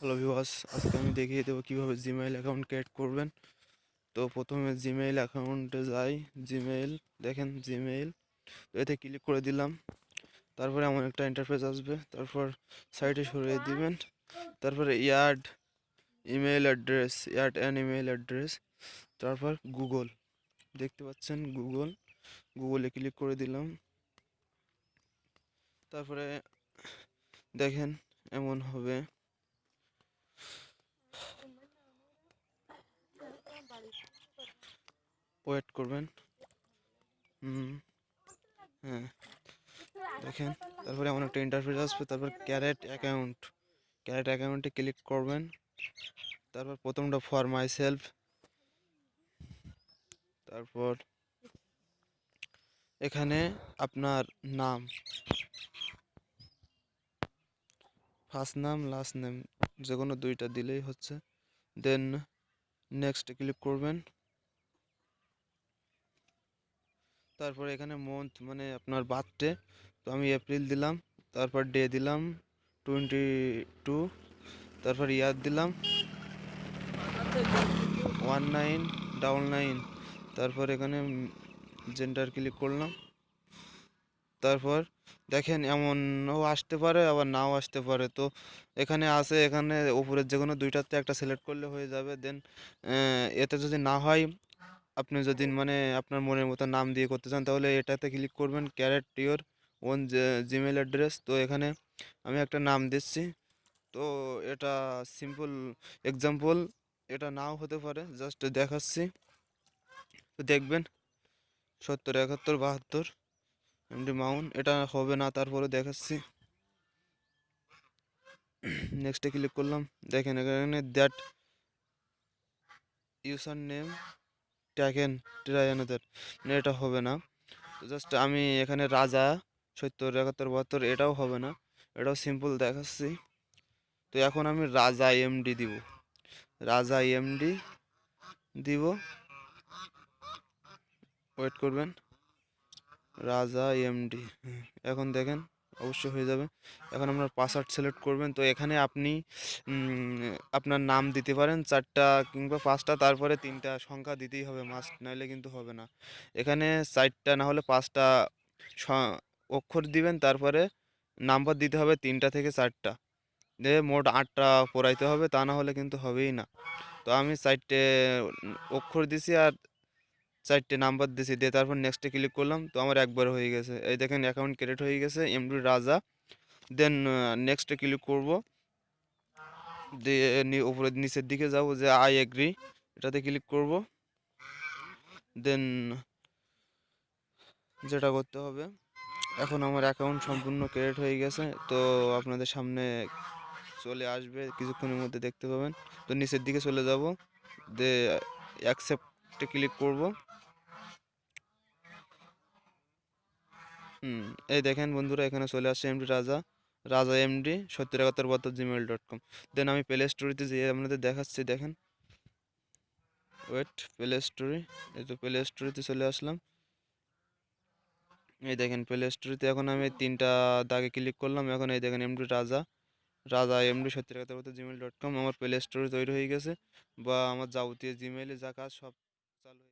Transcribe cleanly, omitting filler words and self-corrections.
Hello viewers, আজকে আমি দেখিয়ে দেবো কিভাবে জিমেইল অ্যাকাউন্ট ক্রিয়েট করবেন। তো প্রথমে জিমেইল অ্যাকাউন্টে যাই। জিমেইল, দেখেন জিমেইল, তো এতে ক্লিক করে দিলাম। তারপরে এমন একটা ইন্টারফেস আসবে, তারপর সাইডে সরিয়ে দিবেন। তারপরে ইয়ার্ড অ্যান্ড ইমেল অ্যাড্রেস, তারপর গুগল, দেখতে পাচ্ছেন গুগলে ক্লিক করে দিলাম। তারপরে দেখেন এমন হবে, ওয়েট করবেন। হ্যাঁ, দেখেন তারপরে এমন একটা ইন্টারফেস আসবে। তারপর ক্যারেট অ্যাকাউন্টে ক্লিক করবেন। তারপর প্রথমটা ফর মাই সেলফ, তারপর এখানে আপনার নাম, ফার্স্ট নাম লাস্ট নেম, যে কোনো দুইটা দিলেই হচ্ছে। দেন নেক্সট ক্লিক করবেন। তারপর এখানে মন্থ মানে আপনার বার্থডে, তো আমি এপ্রিল দিলাম। তারপর ডে দিলাম 22। তারপর ইয়ার দিলাম 1999। তারপর এখানে জেন্ডার ক্লিক করলাম। তারপর দেখেন এমনও আসতে পারে, আবার নাও আসতে পারে। তো এখানে আছে, এখানে উপরের যে কোনো দুইটাতে একটা সিলেক্ট করলে হয়ে যাবে। দেন এতে যদি না হয়, আপনি যদি মানে আপনার মনের মতো নাম দিয়ে করতে চান, তাহলে এটাতে ক্লিক করবেন, create your own Gmail address. তো এখানে আমি একটা নাম দিচ্ছি। তো এটা সিম্পল এক্সাম্পল, এটা নাও হতে পারে, জাস্ট দেখাচ্ছি। তো দেখবেন 70 71 72 এমডি মাউন্ট, এটা হবে না, তারপরে দেখাচ্ছি। নেক্সটে ক্লিক করলাম। দেখেন এখানে that user name taken try another, মানে এটা হবে না। তো জাস্ট আমি এখানে রাজা 70 71 72, এটাও হবে না, এটাও সিম্পল দেখাচ্ছি। তো এখন আমি রাজা এমডি দিব, রাজা এমডি দিব, ওয়েট করবেন। রাজা এমডি, এখন দেখেন অবশ্যই হয়ে যাবে। এখন আপনার পাসওয়ার্ড সিলেক্ট করবেন। তো এখানে আপনি আপনার নাম দিতে পারেন 4টা কিংবা 5টা, তারপরে 3টা সংখ্যা দিতেই হবে মাস্ট, নাইলে কিন্তু হবে না। এখানে 4টা না হলে 5টা অক্ষর দিবেন, তারপরে নাম্বার দিতে হবে 3টা থেকে 4টা, দিয়ে মোট 8টা পড়াইতে হবে, তা না হলে কিন্তু হবেই না। তো আমি 4টে অক্ষর দিছি আর 4টে নাম্বার দিছি, দিয়ে তারপর নেক্সটে ক্লিক করলাম। তো আমার একবার হয়ে গেছে, এই দেখেন অ্যাকাউন্ট ক্রিয়েট হয়ে গেছে এমডি রাজা। দেন নেক্সটে ক্লিক করব, দিয়ে উপরের নিচের দিকে যাব, যে আই এগ্রি, এটাতে ক্লিক করব। দেন যেটা করতে হবে, এখন আমার অ্যাকাউন্ট সম্পূর্ণ ক্রিয়েট হয়ে গেছে। তো আপনাদের সামনে চলে আসবে কিছুক্ষণের মধ্যে, দেখতে পাবেন। তো নিচের দিকে চলে যাব, দিয়ে অ্যাকসেপ্টে ক্লিক করব। এই দেখেন বন্ধুরা, এখানে চলে আসছে এমডি রাজা, রাজা এমডি 70 71 72 gmail.com। দেন আমি প্লে স্টোরিতে যেয়ে আপনাদের দেখাচ্ছি, দেখেন। ওয়েট, প্লে স্টোরি, এই তো প্লে স্টোরিতে চলে আসলাম। এই দেখেন প্লে স্টোরিতে এখন আমি 3টা দাগে ক্লিক করলাম। এখন এই দেখেন এমডি রাজা, রাজা এমডি 70 71 gmail.com আমার প্লে স্টোরি তৈরি হয়ে গেছে, বা আমার যাবতীয় জিমেইলে যা কাজ সব চালু হয়ে